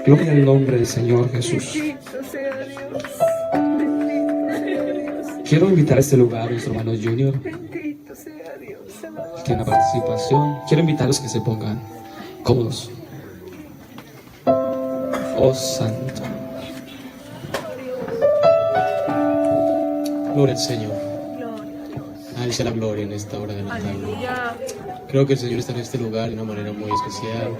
Gloria al nombre del Señor Jesús. Bendito sea Dios. Bendito sea Dios. Quiero invitar a este lugar a nuestro hermano Junior, Bendito sea Dios. que tiene una participación. Quiero invitarlos que se pongan cómodos. Oh Santo. Gloria al Señor. A Él sea la gloria en esta hora de la tarde. Aleluya. Creo que el Señor está en este lugar de una manera muy especial.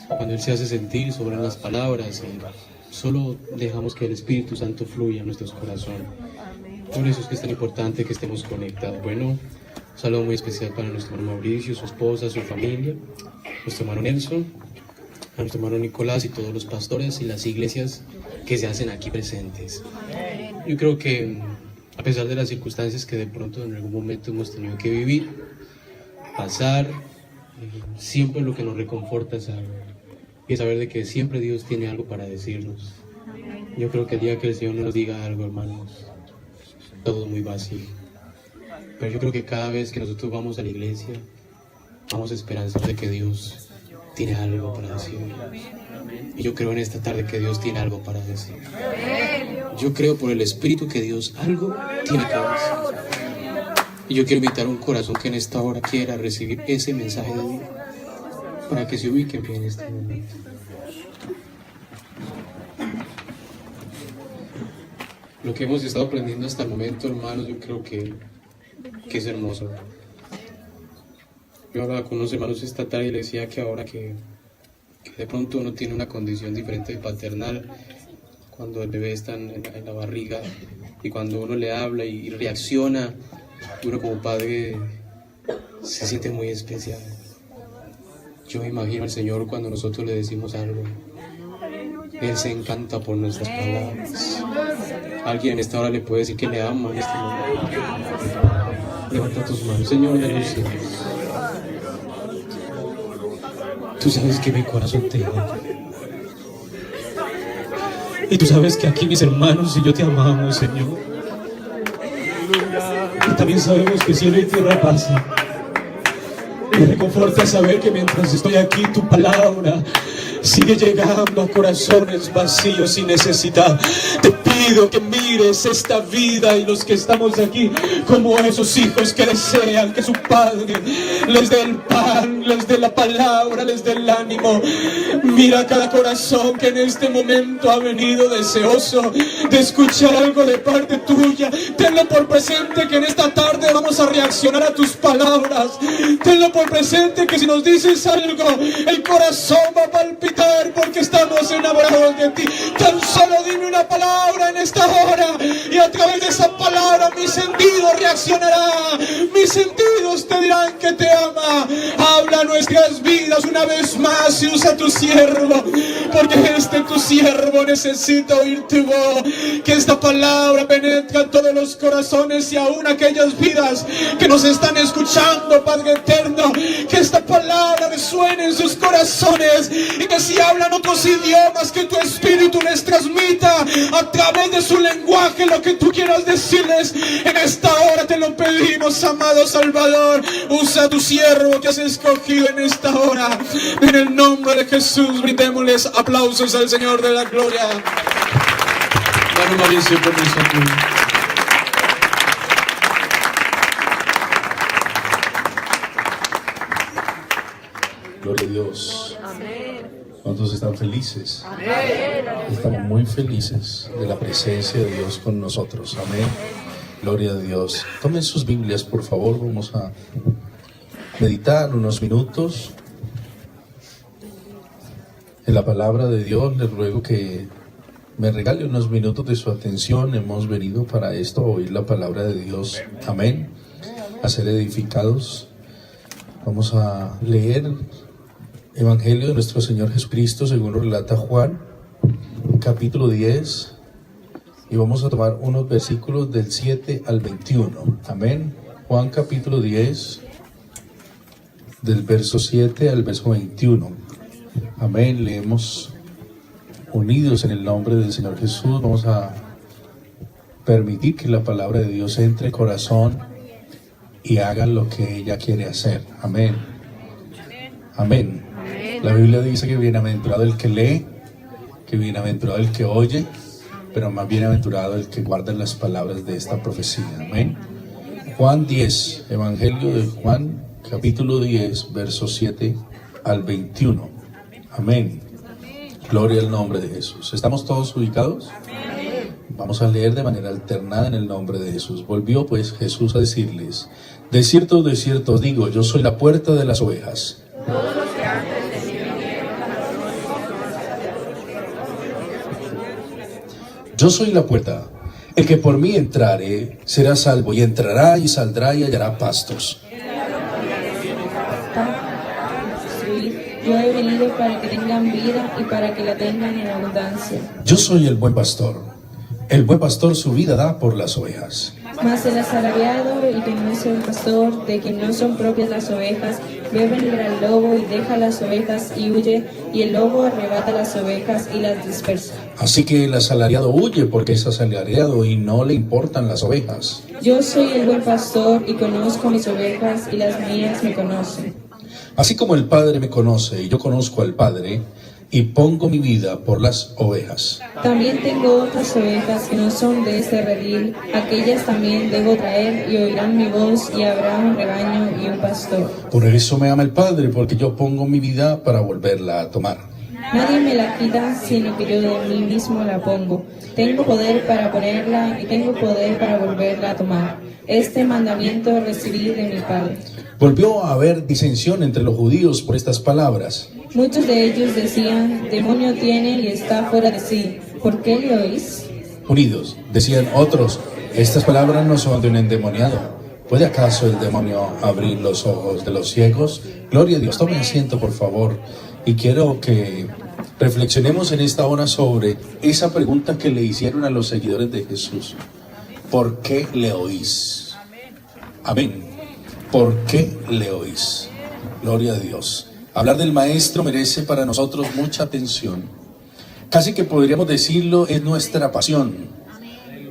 Cuando Él se hace sentir sobre las palabras y solo dejamos que el Espíritu Santo fluya en nuestros corazones. Por eso es que es tan importante que estemos conectados. Bueno, un saludo muy especial para nuestro hermano Mauricio, su esposa, su familia, nuestro hermano Nelson, a nuestro hermano Nicolás y todos los pastores y las iglesias que se hacen aquí presentes. Yo creo que a pesar de las circunstancias que de pronto en algún momento hemos tenido que vivir, pasar, siempre lo que nos reconforta es saber de que siempre Dios tiene algo para decirnos. Yo creo que el día que el Señor nos diga algo, hermanos, todo muy vacío. Pero yo creo que cada vez que nosotros vamos a la iglesia, vamos esperanzados de que Dios tiene algo para decirnos. Y yo creo en esta tarde que Dios tiene algo para decir. Yo creo por el Espíritu que Dios algo tiene que decir. Y yo quiero invitar a un corazón que en esta hora quiera recibir ese mensaje de Dios, para que se ubique bien en este momento. Lo que hemos estado aprendiendo hasta el momento, hermanos, yo creo que es hermoso. Yo hablaba con unos hermanos esta tarde y les decía que ahora que de pronto uno tiene una condición diferente de paternal, cuando el bebé está en la barriga y cuando uno le habla y reacciona, uno como padre se siente muy especial. Yo me imagino al Señor cuando nosotros le decimos algo. Él se encanta por nuestras palabras. Alguien en esta hora le puede decir que le ama en este momento. Levanta tus manos, Señor de los cielos. Tú sabes que mi corazón te ama. Y tú sabes que aquí mis hermanos y yo te amamos, Señor. Y también sabemos que cielo y tierra pasan. Me reconforta saber que mientras estoy aquí, tu palabra sigue llegando a corazones vacíos y necesidad. Te pido que mires esta vida y los que estamos aquí como esos hijos que desean que su padre les dé el pan, les dé la palabra, les dé el ánimo. Mira cada corazón que en este momento ha venido deseoso de escuchar algo de parte tuya. Tenlo por presente que en esta tarde vamos a reaccionar a tus palabras. Tenlo por presente que si nos dices algo, el corazón va a palpitar porque estamos enamorados de ti. Tan solo dime una palabra en esta hora y a través de esa palabra mi sentido reaccionará. Mis sentidos te dirán que te ama. Habla nuestras vidas una vez más y usa tu siervo, porque tu siervo necesita oír tu voz. Que esta palabra penetre en todos los corazones y aún aquellas vidas que nos están escuchando, Padre eterno. Que esta palabra resuene en sus corazones y que si hablan otros idiomas, que tu espíritu les transmita a través de su lenguaje lo que tú quieras decirles. En esta hora te lo pedimos, amado Salvador. Usa a tu siervo que has escogido en esta hora. En el nombre de Jesús, brindémosles aplausos al Señor de la gloria. Dame Mauricio por nosotros. Gloria a Dios. Amén. ¿Cuántos están felices? Amén. Estamos muy felices de la presencia de Dios con nosotros. Amén. Gloria a Dios. Tomen sus Biblias, por favor. Vamos a meditar unos minutos en la palabra de Dios. Les ruego que me regale unos minutos de su atención. Hemos venido para esto, a oír la palabra de Dios. Amén. A ser edificados. Vamos a leer Evangelio de nuestro Señor Jesucristo según lo relata Juan, capítulo 10, y vamos a tomar unos versículos del 7 al 21. Amén. Juan capítulo 10, del verso 7 al verso 21. Amén. Leemos unidos en el nombre del Señor Jesús. Vamos a permitir que la palabra de Dios entre en corazón y haga lo que ella quiere hacer. Amén. Amén. Amén. La Biblia dice que bienaventurado el que lee, que bienaventurado el que oye, pero más bienaventurado el que guarda las palabras de esta profecía. Amén. Juan 10, Evangelio de Juan, capítulo 10, versos 7 al 21. Amén. Gloria al nombre de Jesús. ¿Estamos todos ubicados? Vamos a leer de manera alternada en el nombre de Jesús. Volvió pues Jesús a decirles: de cierto os digo, yo soy la puerta de las ovejas. Todos los que antes de mí vinieron, Yo soy la puerta. El que por mí entrare será salvo, y entrará y saldrá y hallará pastos. Yo he venido para que tengan vida y para que la tengan en abundancia. Yo soy el buen pastor. El buen pastor su vida da por las ovejas. Mas el asalariado y que no es el pastor, de quien no son propias las ovejas, ve venir al lobo y deja las ovejas y huye, y el lobo arrebata las ovejas y las dispersa. Así que el asalariado huye porque es asalariado y no le importan las ovejas. Yo soy el buen pastor y conozco mis ovejas y las mías me conocen. Así como el Padre me conoce y yo conozco al Padre, y pongo mi vida por las ovejas. También tengo otras ovejas que no son de este redil, aquellas también debo traer y oirán mi voz, y habrá un rebaño y un pastor. Por eso me ama el Padre, porque yo pongo mi vida para volverla a tomar. Nadie me la quita, sino que yo de mí mismo la pongo. Tengo poder para ponerla y tengo poder para volverla a tomar. Este mandamiento recibí de mi Padre. Volvió a haber disensión entre los judíos por estas palabras. Muchos de ellos decían: demonio tiene y está fuera de sí. ¿Por qué le oís? Unidos, decían otros: estas palabras no son de un endemoniado. ¿Puede acaso el demonio abrir los ojos de los ciegos? Gloria a Dios. Tomen asiento, por favor. Y quiero que reflexionemos en esta hora sobre esa pregunta que le hicieron a los seguidores de Jesús. ¿Por qué le oís? Amén. ¿Por qué le oís? Gloria a Dios. Hablar del Maestro merece para nosotros mucha atención. Casi que podríamos decirlo, es nuestra pasión.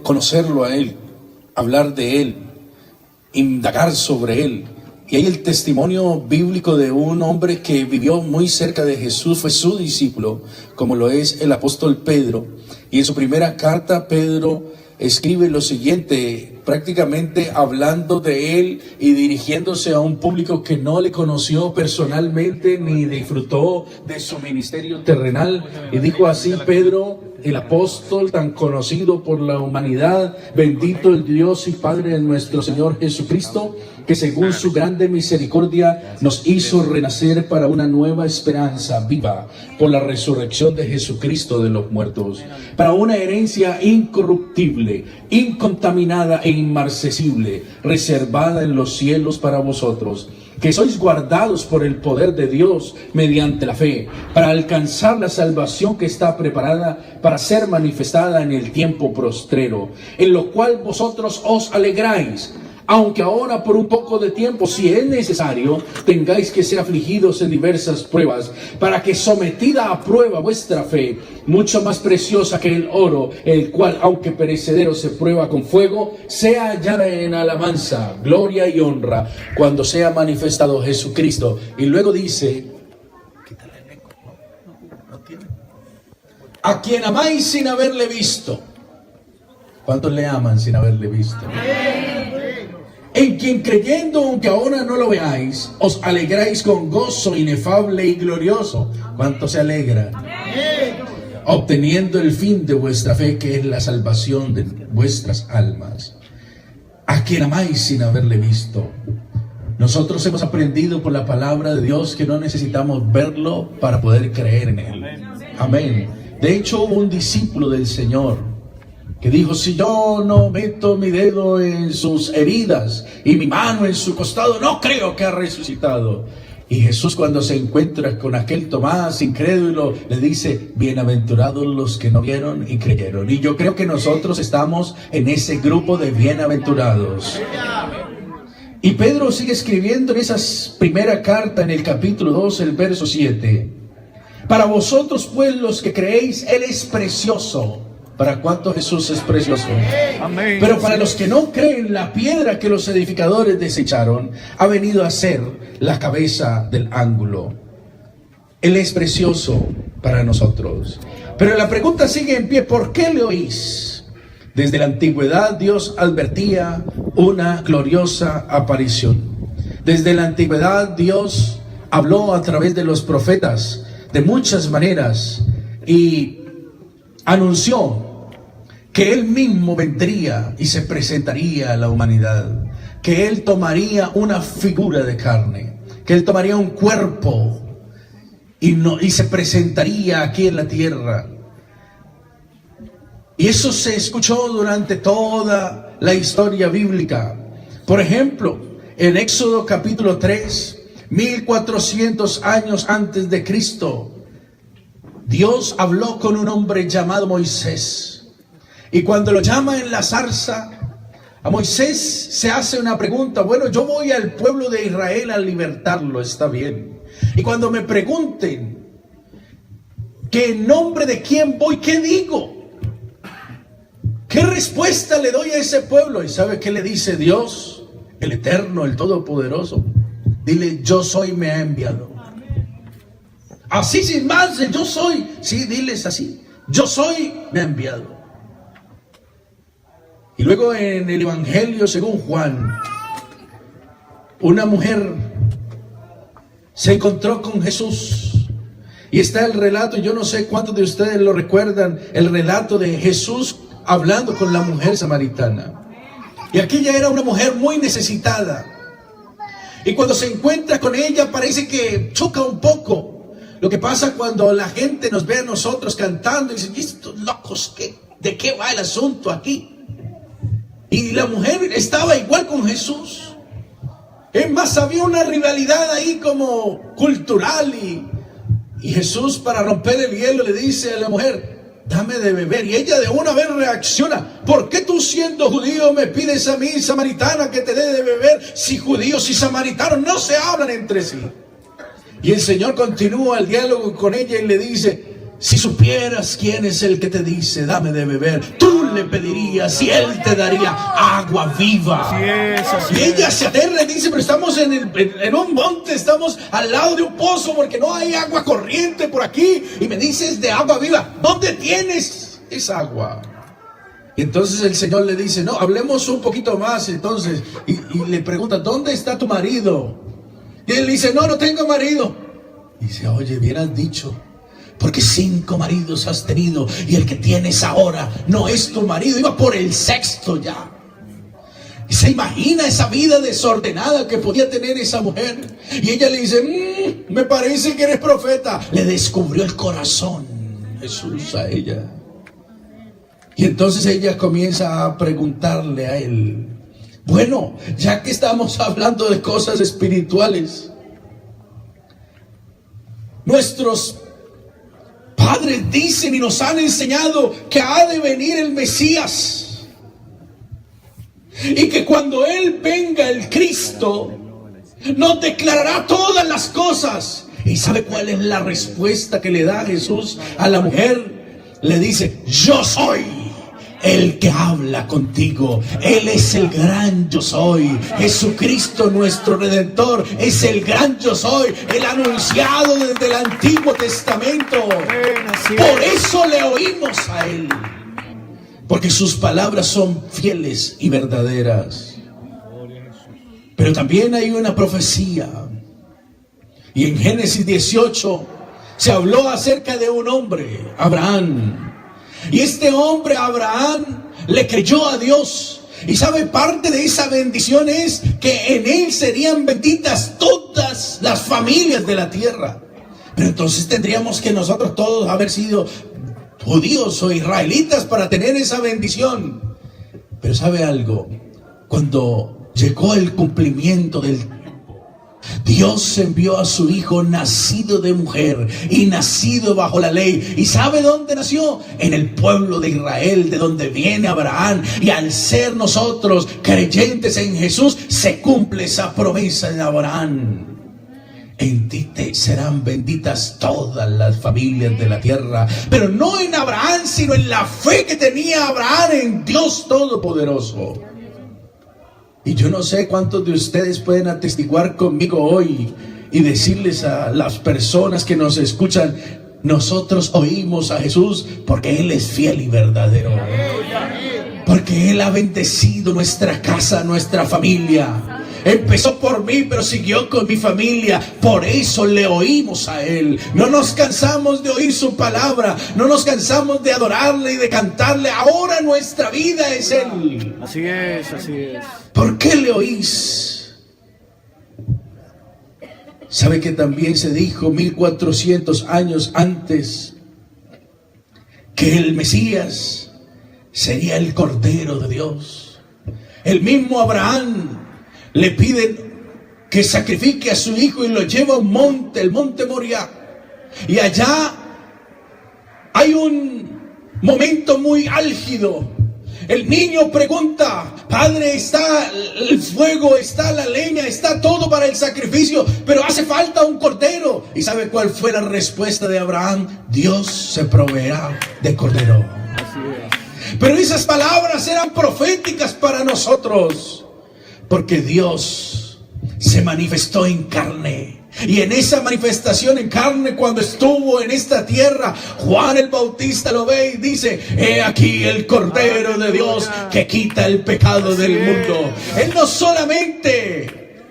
Conocerlo a Él, hablar de Él, indagar sobre Él. Y hay el testimonio bíblico de un hombre que vivió muy cerca de Jesús, fue su discípulo, como lo es el apóstol Pedro. Y en su primera carta, Pedro escribe lo siguiente, prácticamente hablando de él y dirigiéndose a un público que no le conoció personalmente ni disfrutó de su ministerio terrenal. Y dijo así Pedro, el apóstol tan conocido por la humanidad: bendito el Dios y Padre de nuestro Señor Jesucristo, que según su grande misericordia nos hizo renacer para una nueva esperanza viva por la resurrección de Jesucristo de los muertos, para una herencia incorruptible, incontaminada e inmarcesible, reservada en los cielos para vosotros, que sois guardados por el poder de Dios mediante la fe, para alcanzar la salvación que está preparada para ser manifestada en el tiempo postrero, en lo cual vosotros os alegráis, aunque ahora por un poco de tiempo, si es necesario, tengáis que ser afligidos en diversas pruebas, para que sometida a prueba vuestra fe, mucho más preciosa que el oro, el cual aunque perecedero se prueba con fuego, sea hallada en alabanza, gloria y honra, cuando sea manifestado Jesucristo. Y luego dice: a quien amáis sin haberle visto. ¿Cuántos le aman sin haberle visto? En quien creyendo, aunque ahora no lo veáis, os alegráis con gozo inefable y glorioso. ¿Cuánto se alegra? Obteniendo el fin de vuestra fe, que es la salvación de vuestras almas. A quien amáis sin haberle visto. Nosotros hemos aprendido por la palabra de Dios que no necesitamos verlo para poder creer en Él. Amén. De hecho, hubo un discípulo del Señor que dijo: si yo no meto mi dedo en sus heridas y mi mano en su costado, no creo que ha resucitado. Y Jesús, cuando se encuentra con aquel Tomás incrédulo, le dice: bienaventurados los que no vieron y creyeron. Y yo creo que nosotros estamos en ese grupo de bienaventurados. Y Pedro sigue escribiendo en esa primera carta, en el capítulo 2, el verso 7. Para vosotros pues los que creéis, Él es precioso. ¿Para cuánto Jesús es precioso? Amén. Pero para los que no creen, la piedra que los edificadores desecharon ha venido a ser la cabeza del ángulo. Él es precioso para nosotros. Pero la pregunta sigue en pie: ¿por qué le oís? Desde la antigüedad Dios advertía una gloriosa aparición. Desde la antigüedad Dios habló a través de los profetas de muchas maneras y anunció que Él mismo vendría y se presentaría a la humanidad, que Él tomaría una figura de carne, que Él tomaría un cuerpo y se presentaría aquí en la tierra. Y eso se escuchó durante toda la historia bíblica. Por ejemplo, en Éxodo capítulo 3, 1400 años antes de Cristo, Dios habló con un hombre llamado Moisés. Y cuando lo llama en la zarza, a Moisés se hace una pregunta: bueno, yo voy al pueblo de Israel a libertarlo, está bien. Y cuando me pregunten que en nombre de quién voy, ¿qué digo? ¿Qué respuesta le doy a ese pueblo? ¿Y sabe qué le dice Dios, el Eterno, el Todopoderoso? Dile: yo soy, me ha enviado. Así sin más, yo soy. Sí, diles así: yo soy, me ha enviado. Y luego en el Evangelio según Juan, una mujer se encontró con Jesús. Y está el relato, yo no sé cuántos de ustedes lo recuerdan, el relato de Jesús hablando con la mujer samaritana. Y aquella era una mujer muy necesitada. Y cuando se encuentra con ella parece que choca un poco. Lo que pasa cuando la gente nos ve a nosotros cantando y dicen: ¿y estos locos de qué va el asunto aquí? Y la mujer estaba igual con Jesús. Es más, había una rivalidad ahí como cultural. Y Jesús, para romper el hielo, le dice a la mujer: dame de beber. Y ella de una vez reacciona: ¿por qué tú, siendo judío, me pides a mí, samaritana, que te dé de beber? Si judíos y samaritanos no se hablan entre sí. Y el Señor continúa el diálogo con ella y le dice: si supieras quién es el que te dice dame de beber, tú le pedirías y él te daría agua viva. Así es. Y ella se aterra y dice: pero estamos en un monte, estamos al lado de un pozo, porque no hay agua corriente por aquí, y me dices de agua viva. ¿Dónde tienes esa agua? Y entonces el Señor le dice: no, hablemos un poquito más. Entonces, y le pregunta: ¿dónde está tu marido? Y él dice: no tengo marido. Y dice: oye, bien has dicho, porque 5 maridos has tenido, y el que tienes ahora no es tu marido. Iba por el 6º ya. Y se imagina esa vida desordenada que podía tener esa mujer. Y ella le dice: me parece que eres profeta. Le descubrió el corazón Jesús a ella. Y entonces ella comienza a preguntarle a él: bueno, ya que estamos hablando de cosas espirituales, nuestros padres dicen y nos han enseñado que ha de venir el Mesías, y que cuando Él venga, el Cristo, nos declarará todas las cosas. ¿Y sabe cuál es la respuesta que le da Jesús a la mujer? Le dice: yo soy el que habla contigo. Él es el gran yo soy. Jesucristo, nuestro Redentor, es el gran yo soy, el anunciado desde el Antiguo Testamento. Por eso le oímos a Él, porque sus palabras son fieles y verdaderas. Pero también hay una profecía, y en Génesis 18 se habló acerca de un hombre, Abraham. Y este hombre, Abraham, le creyó a Dios. Y sabe, parte de esa bendición es que en él serían benditas todas las familias de la tierra. Pero entonces tendríamos que nosotros todos haber sido judíos o israelitas para tener esa bendición. Pero sabe algo, cuando llegó el cumplimiento del tiempo, Dios envió a su hijo nacido de mujer y nacido bajo la ley. ¿Y sabe dónde nació? En el pueblo de Israel, de donde viene Abraham. Y al ser nosotros creyentes en Jesús, se cumple esa promesa de Abraham: en ti te serán benditas todas las familias de la tierra. Pero no en Abraham, sino en la fe que tenía Abraham en Dios Todopoderoso. Y yo no sé cuántos de ustedes pueden atestiguar conmigo hoy y decirles a las personas que nos escuchan: nosotros oímos a Jesús porque Él es fiel y verdadero, porque Él ha bendecido nuestra casa, nuestra familia. Empezó por mí, pero siguió con mi familia. Por eso le oímos a Él. No nos cansamos de oír su palabra. No nos cansamos de adorarle y de cantarle. Ahora nuestra vida es Él. Así es, así es. ¿Por qué le oís? ¿Sabe que también se dijo 1400 años antes que el Mesías sería el Cordero de Dios? El mismo Abraham le piden que sacrifique a su hijo y lo lleva a un monte, el monte Moriah. Y allá hay un momento muy álgido. El niño pregunta: Padre, está el fuego, está la leña, está todo para el sacrificio, pero hace falta un cordero. ¿Y sabe cuál fue la respuesta de Abraham? Dios se proveerá de cordero. Pero esas palabras eran proféticas para nosotros, porque Dios se manifestó en carne. Y en esa manifestación en carne, cuando estuvo en esta tierra, Juan el Bautista lo ve y dice: he aquí el Cordero de Dios que quita el pecado del mundo. Él no solamente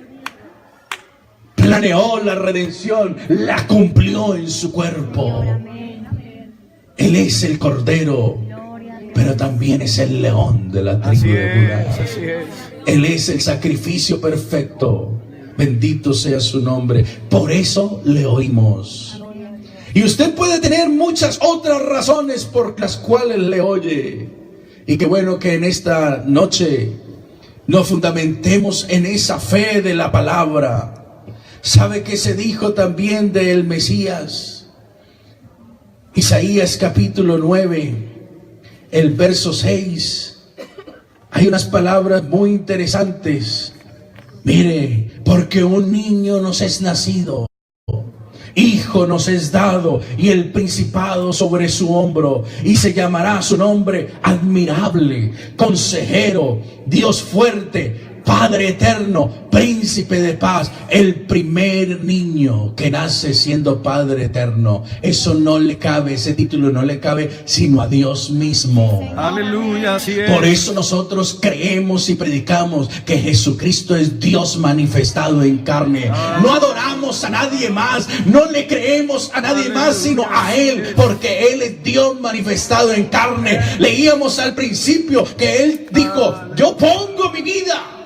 planeó la redención, la cumplió en su cuerpo. Él es el Cordero, pero también es el león de la tribu de Judá. Así es. Él es el sacrificio perfecto. Bendito sea su nombre. Por eso le oímos. Y usted puede tener muchas otras razones por las cuales le oye. Y qué bueno que en esta noche nos fundamentemos en esa fe de la palabra. ¿Sabe qué se dijo también del Mesías? Isaías capítulo 9, el verso 6. Hay unas palabras muy interesantes. Mire, porque un niño nos es nacido, hijo nos es dado, y el principado sobre su hombro, y se llamará su nombre Admirable, Consejero, Dios fuerte, Padre eterno, Príncipe de paz. El primer niño que nace siendo Padre eterno. Eso no le cabe, ese título no le cabe sino a Dios mismo. Aleluya, así es. Por eso nosotros creemos y predicamos que Jesucristo es Dios manifestado en carne. No adoramos a nadie más, no le creemos a nadie más sino a Él, porque Él es Dios manifestado en carne. Leíamos al principio que Él dijo: yo pongo mi vida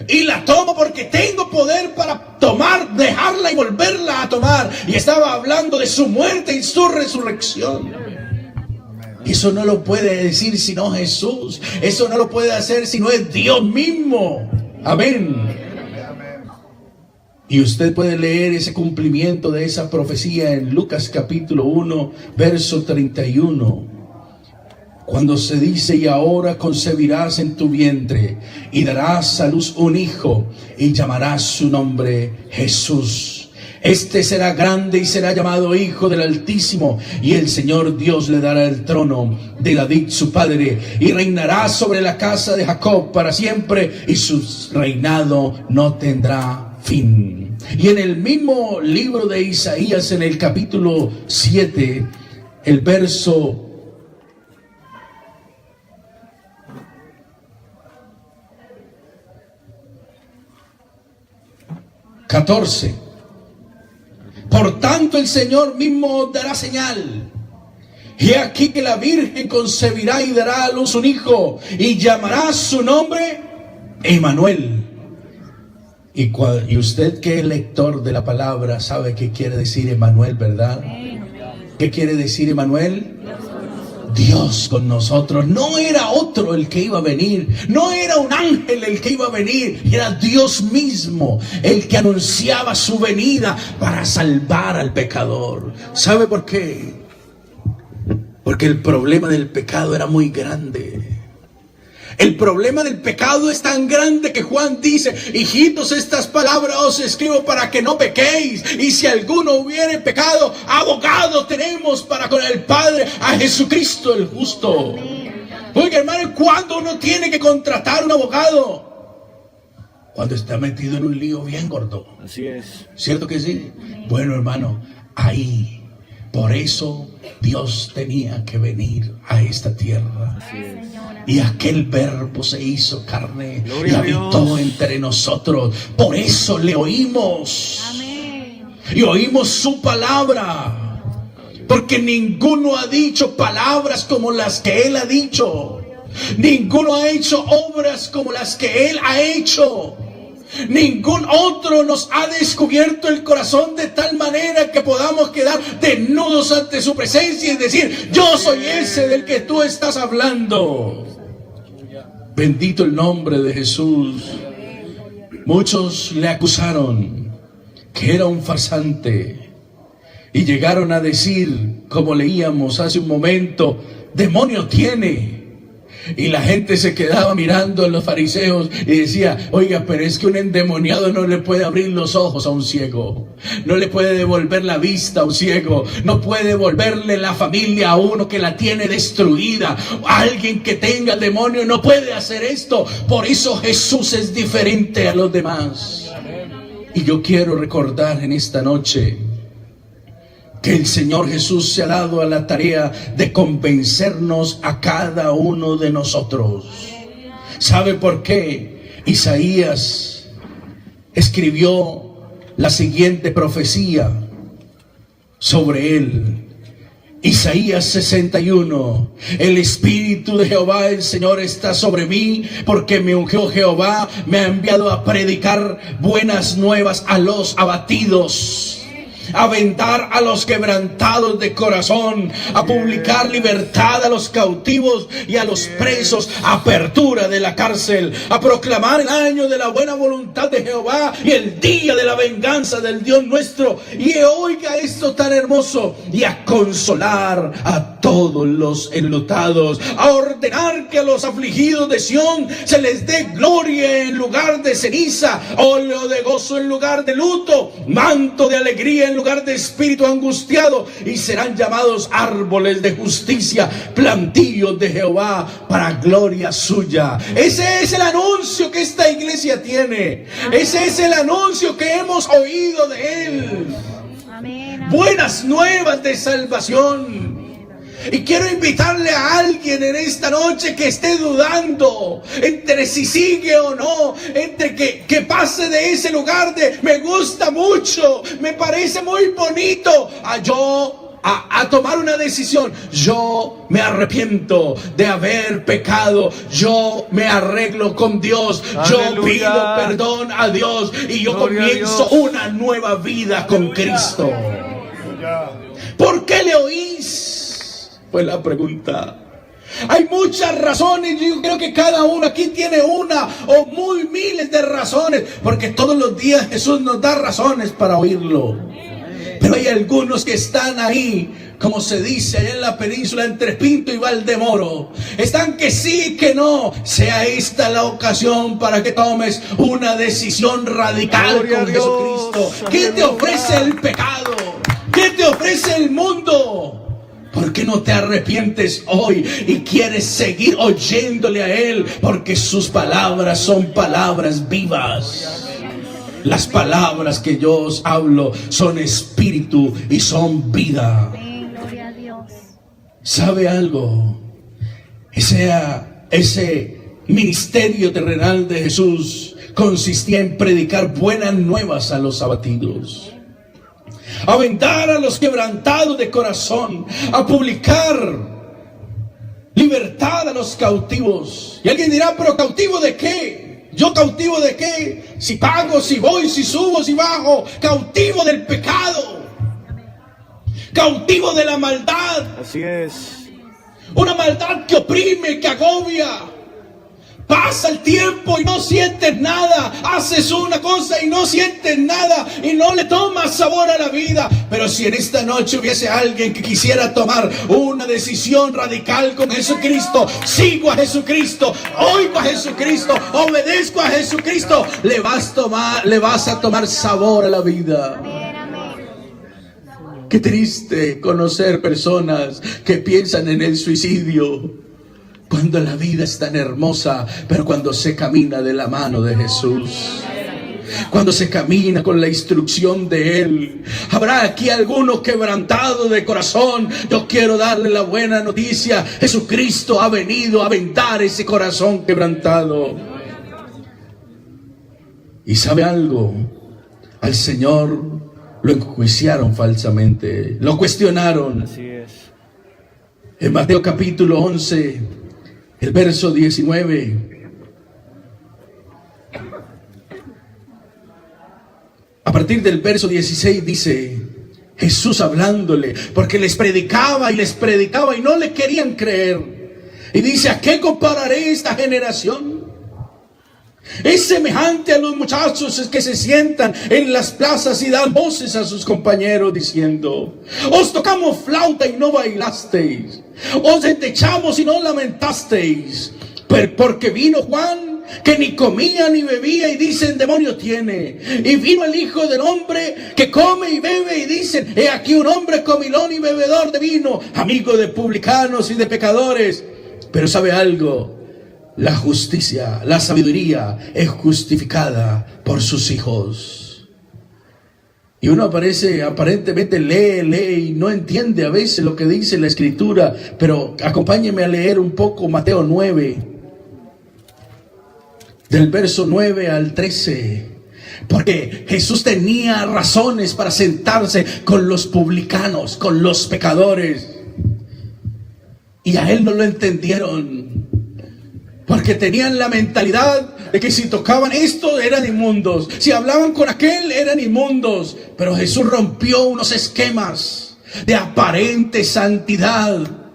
y la tomo porque tengo poder para tomar, dejarla y volverla a tomar. Y estaba hablando de su muerte y su resurrección. Eso no lo puede decir sino Jesús. Eso no lo puede hacer sino es Dios mismo. Amén. Y usted puede leer ese cumplimiento de esa profecía en Lucas capítulo 1, verso 31. Cuando se dice: y ahora concebirás en tu vientre y darás a luz un hijo y llamarás su nombre Jesús. Este será grande y será llamado Hijo del Altísimo, y el Señor Dios le dará el trono de David su padre, y reinará sobre la casa de Jacob para siempre, y su reinado no tendrá fin. Y en el mismo libro de Isaías, en el capítulo 7, el verso 14. Por tanto el Señor mismo dará señal. He aquí que la Virgen concebirá y dará a luz un hijo, y llamará su nombre Emmanuel. Y usted, que es lector de la palabra, sabe qué quiere decir Emmanuel, ¿verdad? ¿Qué quiere decir Emmanuel? Dios con nosotros. No era otro el que iba a venir, no era un ángel el que iba a venir, era Dios mismo el que anunciaba su venida para salvar al pecador. ¿Sabe por qué? Porque el problema del pecado era muy grande. El problema del pecado es tan grande que Juan dice: hijitos, estas palabras os escribo para que no pequéis. Y si alguno hubiere pecado, abogado tenemos para con el Padre, a Jesucristo el justo. Oiga, hermano, ¿cuándo uno tiene que contratar un abogado? cuando está metido en un lío bien gordo. Así es. ¿Cierto que sí? Bueno, hermano, ahí, por eso Dios tenía que venir a esta tierra. Así es. Y aquel verbo se hizo carne Gloria y a habitó Dios. entre nosotros. Por eso le oímos. Y oímos su palabra. Porque ninguno ha dicho palabras como las que él ha dicho. Ninguno ha hecho obras como las que él ha hecho. Ningún otro nos ha descubierto el corazón de tal manera que podamos quedar desnudos ante su presencia y decir: yo soy ese del que tú estás hablando. Bendito el nombre de Jesús. Muchos le acusaron que era un farsante y llegaron a decir, como leíamos hace un momento: demonio tiene. Y la gente se quedaba mirando a los fariseos y decía: oiga, pero es que un endemoniado no le puede abrir los ojos a un ciego, no le puede devolver la vista a un ciego, no puede devolverle la familia a uno que la tiene destruida. Alguien que tenga demonio no puede hacer esto. Por eso Jesús es diferente a los demás. Y yo quiero recordar en esta noche que el Señor Jesús se ha dado a la tarea de convencernos a cada uno de nosotros. ¿Sabe por qué? Isaías escribió la siguiente profecía sobre él. Isaías 61: el Espíritu de Jehová el Señor está sobre mí, porque me ungió Jehová, me ha enviado a predicar buenas nuevas a los abatidos, a vendar a los quebrantados de corazón, a publicar libertad a los cautivos y a los presos, apertura de la cárcel, a proclamar el año de la buena voluntad de Jehová y el día de la venganza del Dios nuestro. Y oiga esto tan hermoso: y a consolar a todos los enlutados, a ordenar que a los afligidos de Sión se les dé gloria en lugar de ceniza, óleo de gozo en lugar de luto, manto de alegría en lugar de espíritu angustiado, y serán llamados árboles de justicia, plantíos de Jehová para gloria suya. Ese es el anuncio que esta iglesia tiene. Ese es el anuncio que hemos oído de él. Buenas nuevas de salvación. Y quiero invitarle a alguien en esta noche que esté dudando entre si sigue o no, entre que pase de ese lugar de me gusta mucho, me parece muy bonito, a tomar una decisión. Yo me arrepiento de haber pecado, yo me arreglo con Dios, yo pido perdón a Dios y yo comienzo una nueva vida con Cristo. ¿Por qué le oís? Fue la pregunta. Hay muchas razones. Yo creo que cada uno aquí tiene una o muy miles de razones, porque todos los días Jesús nos da razones para oírlo. Pero hay algunos que están ahí, como se dice allá en la península, entre Pinto y Valdemoro. Están que sí, que no. Sea esta la ocasión para que tomes una decisión radical con Jesucristo. ¿Qué te ofrece el pecado? ¿Qué te ofrece el mundo? ¿Por qué no te arrepientes hoy y quieres seguir oyéndole a Él? Porque sus palabras son palabras vivas. Las palabras que yo os hablo son espíritu y son vida. ¿Sabe algo? Ese ministerio terrenal de Jesús consistía en predicar buenas nuevas a los abatidos, a vendar a los quebrantados de corazón, a publicar libertad a los cautivos. Y alguien dirá: ¿pero cautivo de qué? ¿Yo cautivo de qué? Si pago, si voy, si subo, si bajo. Cautivo del pecado, cautivo de la maldad. Así es. Una maldad que oprime, que agobia. Pasa el tiempo y no sientes nada. Haces una cosa y no sientes nada y no le tomas sabor a la vida. Pero si en esta noche hubiese alguien que quisiera tomar una decisión radical con Jesucristo, sigo a Jesucristo, oigo a Jesucristo, obedezco a Jesucristo, le vas a tomar sabor a la vida. Qué triste conocer personas que piensan en el suicidio. Cuando la vida es tan hermosa, pero cuando se camina de la mano de Jesús, cuando se camina con la instrucción de Él. Habrá aquí alguno quebrantado de corazón. Yo quiero darle la buena noticia. Jesucristo ha venido a vendar ese corazón quebrantado. Y ¿sabe algo? Al Señor lo enjuiciaron falsamente, lo cuestionaron. Así es. En Mateo capítulo 11, el verso 19. A partir del verso 16 dice, Jesús hablándole, porque les predicaba y no le querían creer. Y dice, ¿a qué compararé esta generación? Es semejante a los muchachos que se sientan en las plazas y dan voces a sus compañeros diciendo, os tocamos flauta y no bailasteis, os endechamos y no lamentasteis, porque vino Juan, que ni comía ni bebía y dicen demonio tiene, y vino el Hijo del Hombre que come y bebe y dicen, he aquí un hombre comilón y bebedor de vino, amigo de publicanos y de pecadores. Pero ¿sabe algo? La justicia, la sabiduría es justificada por sus hijos. Y uno aparentemente lee y no entiende a veces lo que dice la Escritura, pero acompáñeme a leer un poco Mateo 9, del verso 9 al 13. Porque Jesús tenía razones para sentarse con los publicanos, con los pecadores. Y a Él no lo entendieron. Porque tenían la mentalidad de que si tocaban esto eran inmundos, si hablaban con aquel eran inmundos. Pero Jesús rompió unos esquemas de aparente santidad.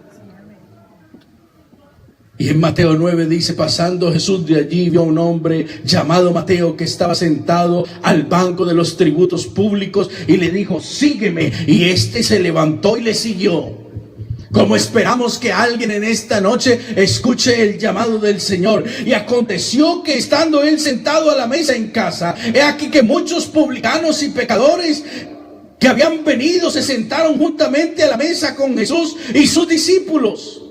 Y en Mateo 9 dice, pasando Jesús de allí, vio a un hombre llamado Mateo que estaba sentado al banco de los tributos públicos y le dijo, sígueme. Y este se levantó y le siguió. Como esperamos que alguien en esta noche escuche el llamado del Señor. Y aconteció que estando él sentado a la mesa en casa, he aquí que muchos publicanos y pecadores que habían venido se sentaron juntamente a la mesa con Jesús y sus discípulos.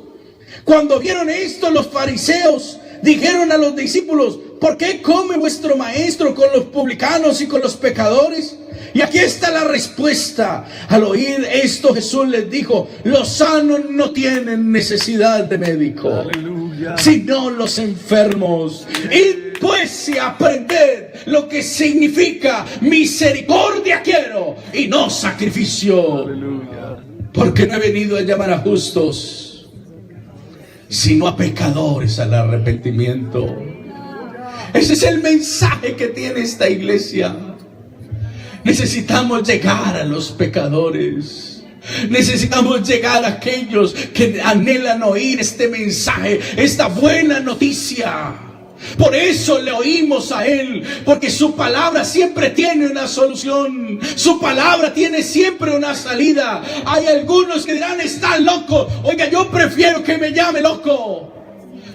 Cuando vieron esto, los fariseos dijeron a los discípulos, ¿por qué come vuestro maestro con los publicanos y con los pecadores? Y aquí está la respuesta. Al oír esto, Jesús les dijo, los sanos no tienen necesidad de médico, Aleluya, sino los enfermos. Y pues y aprended lo que significa misericordia quiero y no sacrificio. aleluya. Porque no he venido a llamar a justos, sino a pecadores al arrepentimiento. Ese es el mensaje que tiene esta iglesia. Necesitamos llegar a los pecadores. Necesitamos llegar a aquellos que anhelan oír este mensaje, esta buena noticia. Por eso le oímos a Él, porque su palabra siempre tiene una solución. Su palabra tiene siempre una salida. Hay algunos que dirán, está loco. Oiga, yo prefiero que me llame loco,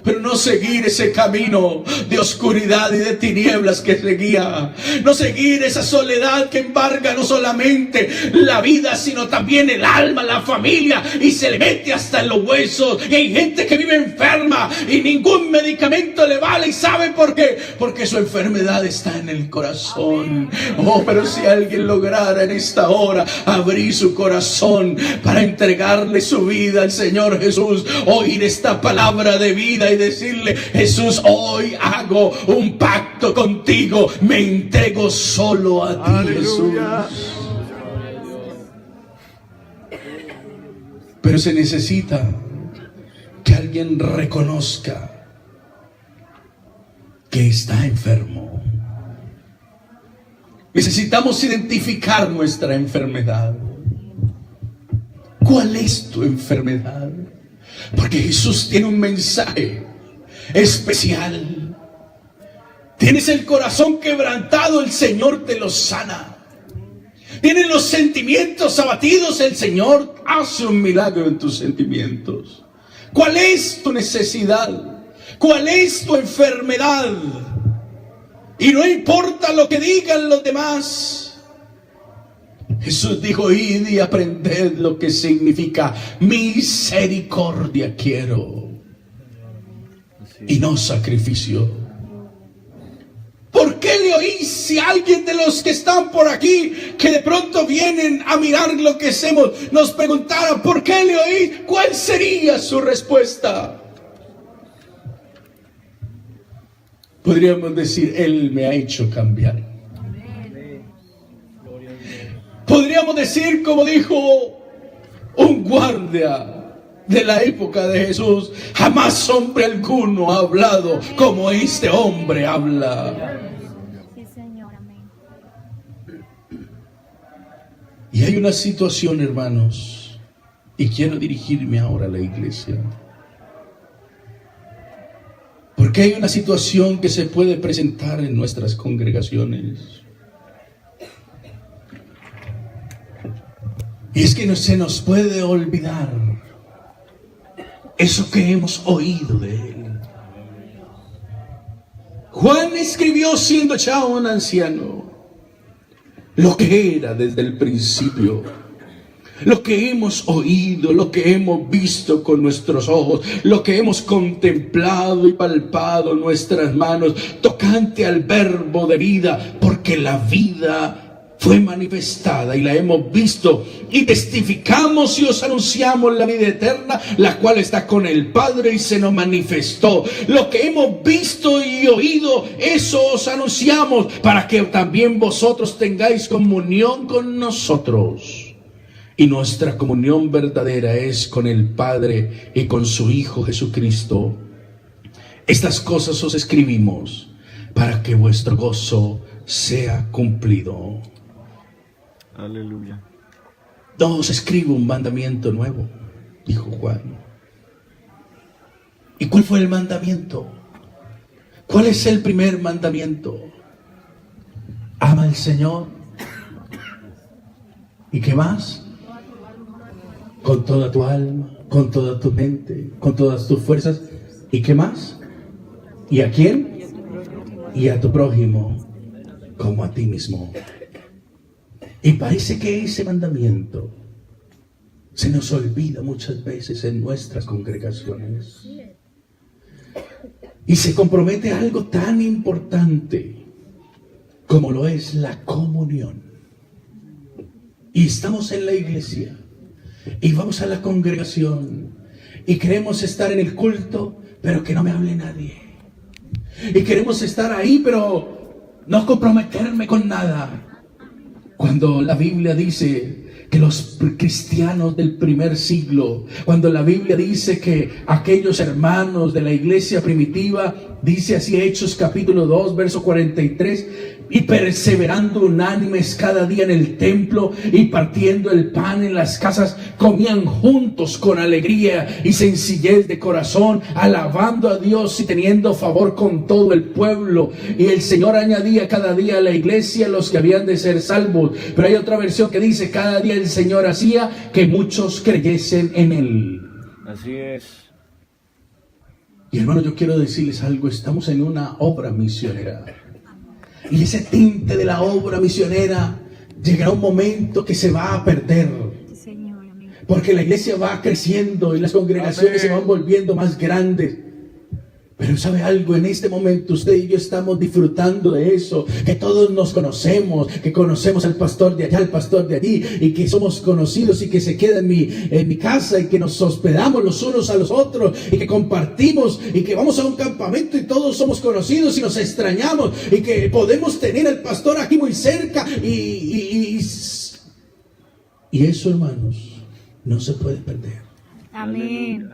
pero no seguir ese camino de oscuridad y de tinieblas que seguía. No seguir esa soledad que embarga no solamente la vida, sino también el alma, la familia, y se le mete hasta en los huesos. Y hay gente que vive enferma y ningún medicamento le vale. ¿Y sabe por qué? Porque su enfermedad está en el corazón. Oh, pero si alguien lograra en esta hora abrir su corazón para entregarle su vida al Señor Jesús, oír esta palabra de vida y decirle, Jesús, hoy hago un pacto contigo, me entrego solo a ti, Aleluya. Jesús. Pero se necesita que alguien reconozca que está enfermo. Necesitamos identificar nuestra enfermedad. ¿Cuál es tu enfermedad? Porque Jesús tiene un mensaje especial. Tienes el corazón quebrantado, el Señor te lo sana. Tienes los sentimientos abatidos, el Señor hace un milagro en tus sentimientos. ¿Cuál es tu necesidad? ¿Cuál es tu enfermedad? Y no importa lo que digan los demás. Jesús dijo, id y aprended lo que significa misericordia quiero y no sacrificio. ¿Por qué le oís si alguien de los que están por aquí, que de pronto vienen a mirar lo que hacemos, nos preguntara por qué le oís? ¿Cuál sería su respuesta? Podríamos decir, Él me ha hecho cambiar. Podríamos decir, como dijo un guardia de la época de Jesús, jamás hombre alguno ha hablado como este hombre habla. Sí, Señor, amén. Y hay una situación, hermanos, y quiero dirigirme ahora a la iglesia. Porque hay una situación que se puede presentar en nuestras congregaciones. Y es que no se nos puede olvidar eso que hemos oído de Él. Juan escribió siendo ya un anciano lo que era desde el principio. Lo que hemos oído, lo que hemos visto con nuestros ojos, lo que hemos contemplado y palpado en nuestras manos, tocante al verbo de vida, porque la vida fue manifestada y la hemos visto y testificamos y os anunciamos la vida eterna, la cual está con el Padre y se nos manifestó. Lo que hemos visto y oído, eso os anunciamos, para que también vosotros tengáis comunión con nosotros. Y nuestra comunión verdadera es con el Padre y con su Hijo Jesucristo. Estas cosas os escribimos para que vuestro gozo sea cumplido. Aleluya. No os escribo un mandamiento nuevo, dijo Juan. ¿Y cuál fue el mandamiento? ¿Cuál es el primer mandamiento? Ama al Señor. ¿Y qué más? Con toda tu alma, con toda tu mente, con todas tus fuerzas. ¿Y qué más? ¿Y a quién? Y a tu prójimo, como a ti mismo. Y parece que ese mandamiento se nos olvida muchas veces en nuestras congregaciones. Y se compromete a algo tan importante como lo es la comunión. Y estamos en la iglesia y vamos a la congregación y queremos estar en el culto, pero que no me hable nadie. Y queremos estar ahí, pero no comprometerme con nada. Cuando la Biblia dice que los cristianos del primer siglo, cuando la Biblia dice que aquellos hermanos de la iglesia primitiva, dice así Hechos capítulo 2, verso 43, y perseverando unánimes cada día en el templo y partiendo el pan en las casas, comían juntos con alegría y sencillez de corazón, alabando a Dios y teniendo favor con todo el pueblo. Y el Señor añadía cada día a la iglesia los que habían de ser salvos. Pero hay otra versión que dice: cada día el Señor hacía que muchos creyesen en Él. Así es. Y hermano, yo quiero decirles algo: estamos en una obra misionera. Y ese tinte de la obra misionera llegará un momento que se va a perder. Señor, amén. Porque la iglesia va creciendo y las congregaciones se van volviendo más grandes. Pero ¿sabe algo? En este momento usted y yo estamos disfrutando de eso, que todos nos conocemos, que conocemos al pastor de allá, al pastor de allí, y que somos conocidos y que se queda en mi casa y que nos hospedamos los unos a los otros y que compartimos y que vamos a un campamento y todos somos conocidos y nos extrañamos y que podemos tener al pastor aquí muy cerca y eso, hermanos, no se puede perder. Amén.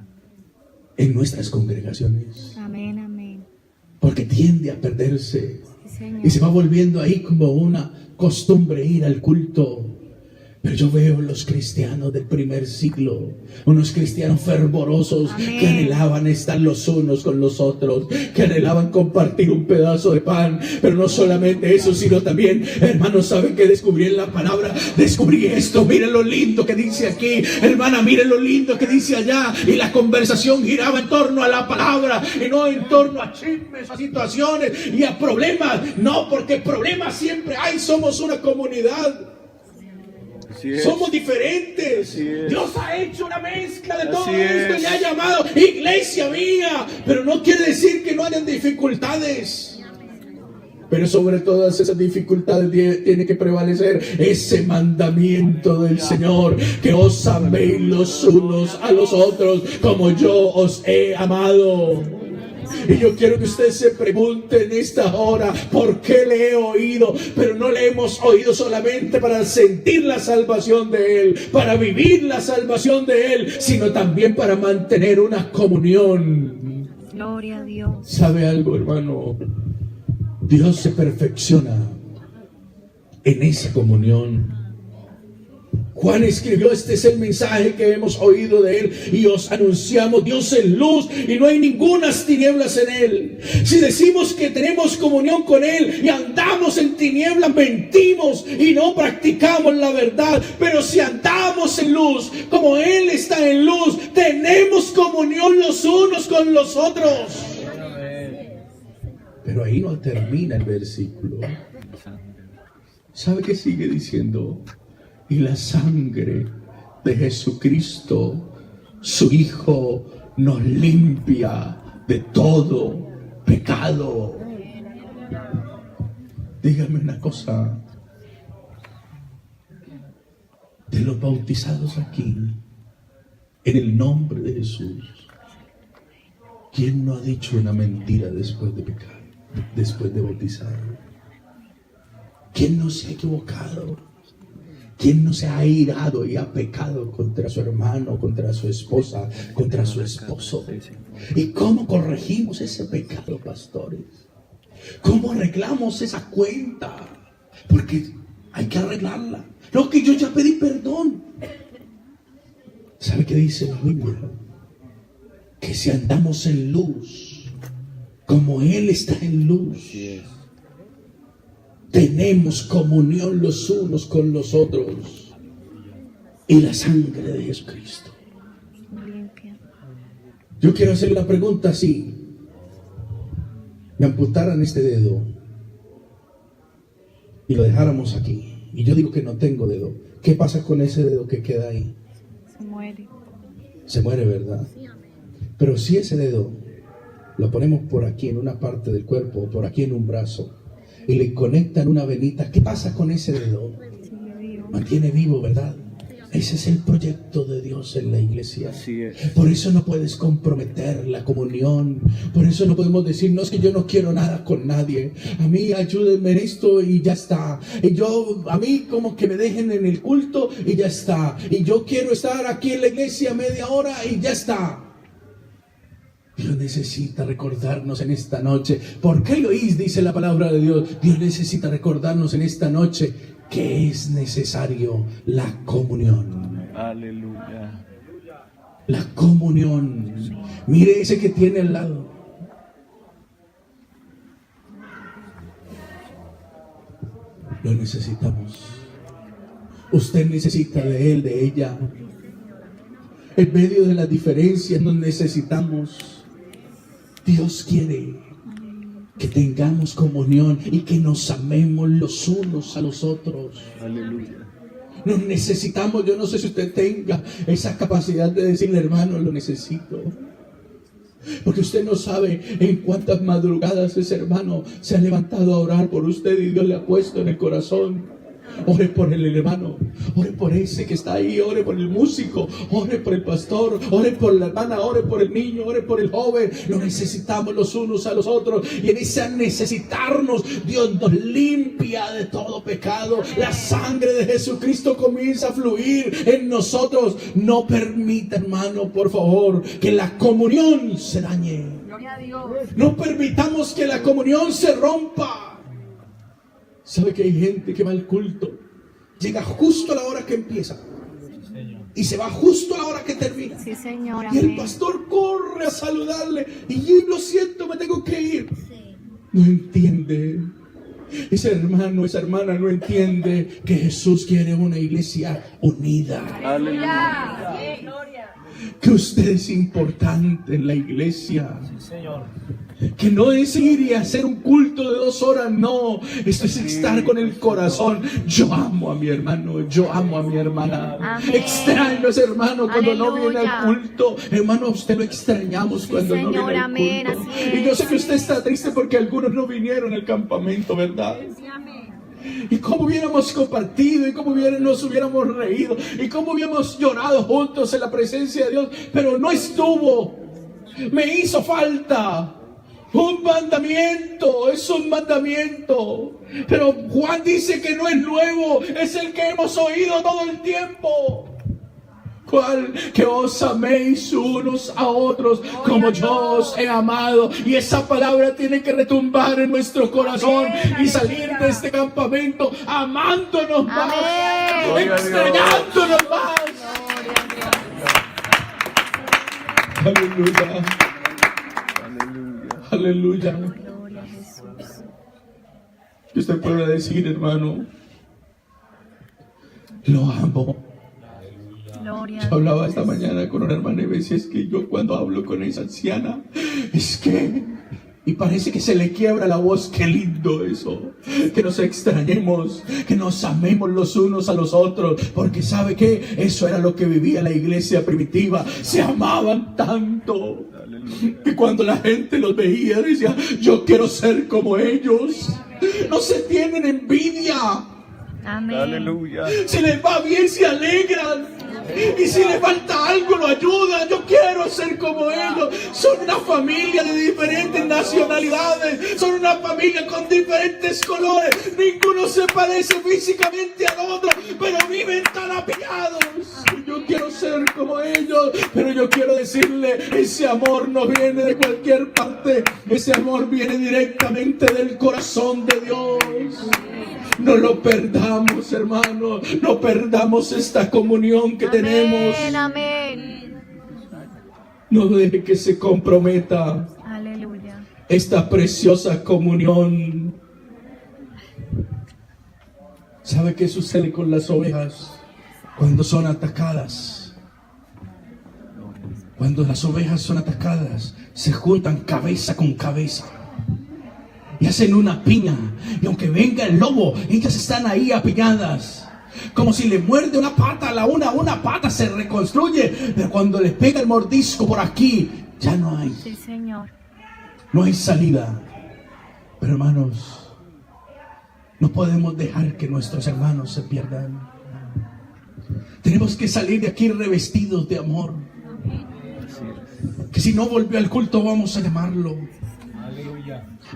En nuestras congregaciones. Amén, amén. Porque tiende a perderse. Sí, Señor. Y se va volviendo ahí como una costumbre ir al culto. Pero yo veo los cristianos del primer siglo, unos cristianos fervorosos. Amén. Que anhelaban estar los unos con los otros, que anhelaban compartir un pedazo de pan. Pero no solamente eso, sino también, hermanos, ¿saben qué descubrí en la palabra? Descubrí esto: miren lo lindo que dice aquí, hermana, miren lo lindo que dice allá. Y la conversación giraba en torno a la palabra y no en torno a chismes, a situaciones y a problemas. No, porque problemas siempre hay. Somos una comunidad. Somos diferentes. Dios ha hecho una mezcla de todo esto y le ha llamado iglesia mía. Pero no quiere decir hayan dificultades. Pero sobre todas esas dificultades tiene que prevalecer ese mandamiento del Señor, que os améis los unos a los otros como yo os he amado. Y yo quiero que usted se pregunte en esta hora, ¿por qué le he oído? Pero no le hemos oído solamente para sentir la salvación de Él, para vivir la salvación de Él, sino también para mantener una comunión. Gloria a Dios. ¿Sabe algo, hermano? Dios se perfecciona en esa comunión. Juan escribió: este es el mensaje que hemos oído de Él y os anunciamos. Dios es luz y no hay ningunas tinieblas en Él. Si decimos que tenemos comunión con Él y andamos en tinieblas, mentimos y no practicamos la verdad. Pero si andamos en luz, como Él está en luz, tenemos comunión los unos con los otros. Pero ahí no termina el versículo. ¿Sabe qué sigue diciendo? Y la sangre de Jesucristo, su Hijo, nos limpia de todo pecado. Dígame una cosa. De los bautizados aquí, en el nombre de Jesús, ¿quién no ha dicho una mentira después de pecar? Después de bautizar. ¿Quién no se ha equivocado? ¿Quién no se ha airado y ha pecado contra su hermano, contra su esposa, contra su esposo? ¿Y cómo corregimos ese pecado, pastores? ¿Cómo arreglamos esa cuenta? Porque hay que arreglarla. No, que yo ya pedí perdón. ¿Sabe qué dice la Biblia? Que si andamos en luz, como Él está en luz, tenemos comunión los unos con los otros. Y la sangre de Jesucristo. Yo quiero hacer una pregunta así. Me amputaran este dedo y lo dejáramos aquí, y yo digo que no tengo dedo, ¿qué pasa con ese dedo que queda ahí? Se muere. Se muere, ¿verdad? Pero si ese dedo lo ponemos por aquí en una parte del cuerpo, o por aquí en un brazo, y le conectan una venita, ¿qué pasa con ese dedo? Mantiene vivo, ¿verdad? Ese es el proyecto de Dios en la iglesia. Así es. Por eso no puedes comprometer la comunión. Por eso no podemos decir, no, es que yo no quiero nada con nadie. A mí ayúdenme en esto y ya está. Y a mí como que me dejen en el culto y ya está. Y yo quiero estar aquí en la iglesia media hora y ya está. Dios necesita recordarnos en esta noche. ¿Por qué lo oís? Dice la palabra de Dios. Dios necesita recordarnos en esta noche que es necesario la comunión. Aleluya. La comunión. Mire ese que tiene al lado. Lo necesitamos. Usted necesita de él, de ella. En medio de las diferencias nos necesitamos. Dios quiere que tengamos comunión y que nos amemos los unos a los otros. Aleluya. Nos necesitamos. Yo no sé si usted tenga esa capacidad de decirle, hermano, lo necesito. Porque usted no sabe en cuántas madrugadas ese hermano se ha levantado a orar por usted y Dios le ha puesto en el corazón. Ore por el hermano, ore por ese que está ahí, ore por el músico, ore por el pastor, ore por la hermana, ore por el niño, ore por el joven. Lo necesitamos los unos a los otros, y en ese necesitarnos Dios nos limpia de todo pecado. La sangre de Jesucristo comienza a fluir en nosotros. No permita, hermano, por favor, que la comunión se dañe. Gloria a Dios. No permitamos que la comunión se rompa. ¿Sabe que hay gente que va al culto? Llega justo a la hora que empieza y se va justo a la hora que termina. Sí, Señor. Y el Amén. pastor corre a saludarle y yo lo siento, me tengo que ir. No entiende. Ese hermano, esa hermana no entiende que Jesús quiere una iglesia unida. Aleluya. Que usted es importante en la iglesia. Señor. Que no es ir y hacer un culto de 2 horas, no. Esto es estar con el corazón. Yo amo a mi hermano, yo amo a mi hermana. Amén. Extraño a ese hermano cuando no viene Aleluya. al culto. Hermano, a usted lo extrañamos cuando no Señor, viene al amén, culto. así Y yo es. sé que usted está triste porque algunos no vinieron al campamento, ¿verdad? Y cómo hubiéramos compartido, y cómo nos hubiéramos reído, y cómo hubiéramos llorado juntos en la presencia de Dios, pero no estuvo. Me hizo falta. Un mandamiento, es un mandamiento. Pero Juan dice que no es nuevo, es el que hemos oído todo el tiempo. ¿Cuál? Que os améis unos a otros como yo os he amado. Y esa palabra tiene que retumbar en nuestro corazón y salir de este campamento amándonos más, Amén. extrañándonos más. Aleluya. Aleluya. Gloria a Jesús. Que usted pueda decir, hermano, lo amo. Gloria Yo a hablaba esta mañana con una hermana y me decía, es que yo cuando hablo con esa anciana, es que... Y parece que se le quiebra la voz. Qué lindo eso. Que nos extrañemos, que nos amemos los unos a los otros. Porque ¿sabe qué? Eso era lo que vivía la iglesia primitiva. Se amaban tanto que cuando la gente los veía decía, yo quiero ser como ellos. No se tienen envidia. Amén. Aleluya. Si les va bien, se alegran. Y si les falta algo, lo ayudan. Yo quiero ser como ellos. Son una familia de diferentes nacionalidades. Son una familia con diferentes colores. Ninguno se parece físicamente al otro, pero viven tan apiados. Yo quiero ser como ellos, pero yo quiero decirle, ese amor no viene de cualquier parte. Ese amor viene directamente del corazón de Dios. No lo perdamos, hermano. No perdamos esta comunión que tenemos. Amén, amén. No deje que se comprometa Aleluya. esta preciosa comunión. ¿Sabe qué sucede con las ovejas cuando son atacadas? Cuando las ovejas son atacadas, se juntan cabeza con cabeza y hacen una piña, y aunque venga el lobo, ellas están ahí apiñadas. Como si le muerde una pata a la una pata se reconstruye, pero cuando le pega el mordisco por aquí, ya no hay, Sí, Señor. no hay salida. Pero hermanos, no podemos dejar que nuestros hermanos se pierdan. Tenemos que salir de aquí revestidos de amor. Que si no volvió al culto, vamos a llamarlo.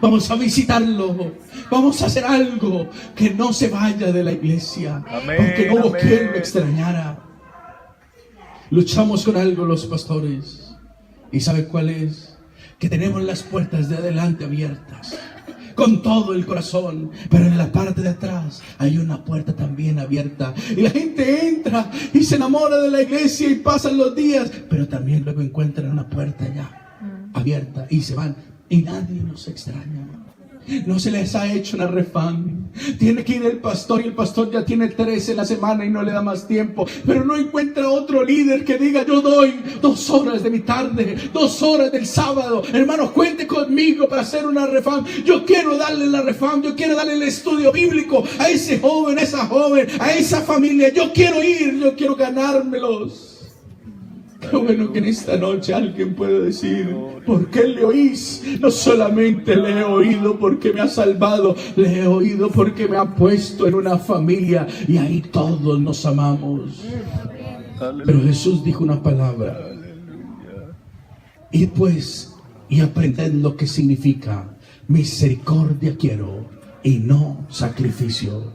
Vamos a visitarlo. Vamos a hacer algo que no se vaya de la iglesia. Amén, Porque no hubo amén. quien lo extrañara. Luchamos con algo los pastores. ¿Y sabe cuál es? Que tenemos las puertas de adelante abiertas con todo el corazón, pero en la parte de atrás hay una puerta también abierta, y la gente entra y se enamora de la iglesia y pasan los días, pero también luego encuentran una puerta ya abierta y se van, y nadie nos extraña. No se les ha hecho una refán. Tiene que ir el pastor, y el pastor ya tiene 13 en la semana y no le da más tiempo, pero no encuentra otro líder que diga, yo doy 2 horas de mi tarde, 2 horas del sábado. Hermanos, cuente conmigo para hacer una refán. Yo quiero darle la refán, yo quiero darle el estudio bíblico a ese joven, a esa joven, a esa familia. Yo quiero ir, yo quiero ganármelos. Qué bueno que en esta noche alguien puede decir, ¿por qué le oís? No solamente le he oído porque me ha salvado, le he oído porque me ha puesto en una familia y ahí todos nos amamos. Pero Jesús dijo una palabra: id pues y aprended lo que significa misericordia quiero y no sacrificio.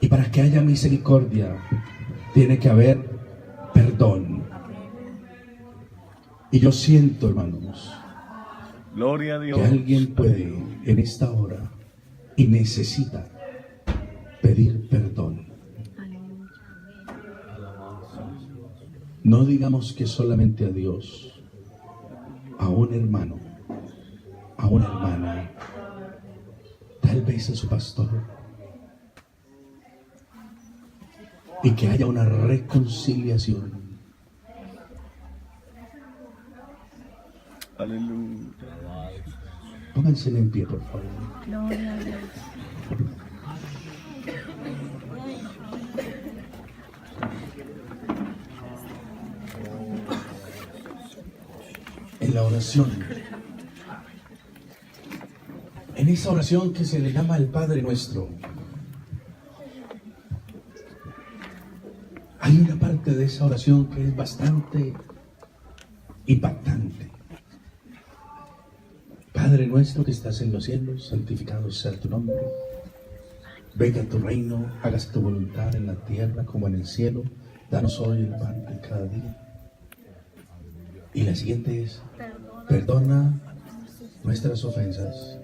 Y para que haya misericordia tiene que haber perdón. Y yo siento, hermanos, Gloria a Dios. que alguien puede en esta hora y necesita pedir perdón. Aleluya. No digamos que solamente a Dios, a un hermano, a una hermana, tal vez a su pastor, y que haya una reconciliación. Aleluya. Pónganse en pie, por favor. Gloria a Dios. En la oración, en esa oración que se le llama el Padre Nuestro, hay una parte de esa oración que es bastante impactante. Padre nuestro que estás en los cielos, santificado sea tu nombre. Venga tu reino, hágase tu voluntad en la tierra como en el cielo. Danos hoy el pan de cada día. Y la siguiente es, perdona nuestras ofensas.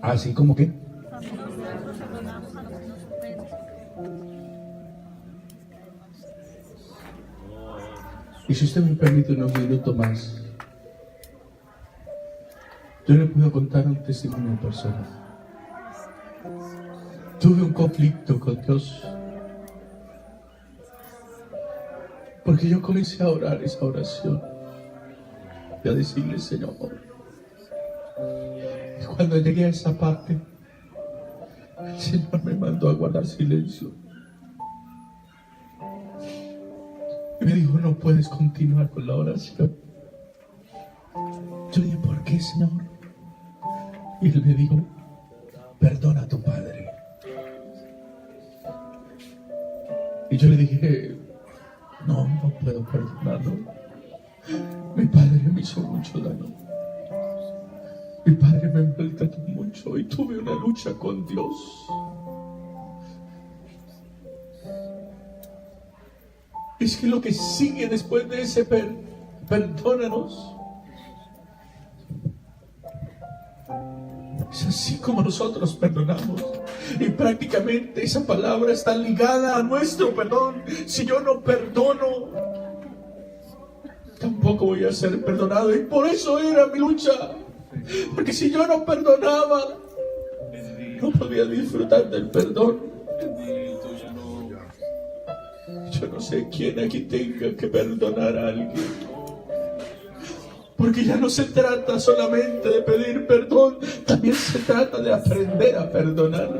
Así como que. Y si usted me permite unos minutos más, yo le puedo contar un testimonio personal. Tuve un conflicto con Dios porque yo comencé a orar esa oración y a decirle, Señor. Y cuando llegué a esa parte, el Señor me mandó a guardar silencio y me dijo, no puedes continuar con la oración. Yo dije, ¿por qué, Señor? Y Él me dijo, perdona a tu padre. Y yo le dije, no puedo perdonarlo. Mi padre me hizo mucho daño. Mi padre me maltrató mucho y tuve una lucha con Dios. Es que lo que sigue después de ese perdónanos, es así como nosotros perdonamos. Y prácticamente esa palabra está ligada a nuestro perdón. Si yo no perdono, tampoco voy a ser perdonado. Y por eso era mi lucha. Porque si yo no perdonaba, no podía disfrutar del perdón. Yo no sé quién aquí tenga que perdonar a alguien. Porque ya no se trata solamente de pedir perdón, también se trata de aprender a perdonar.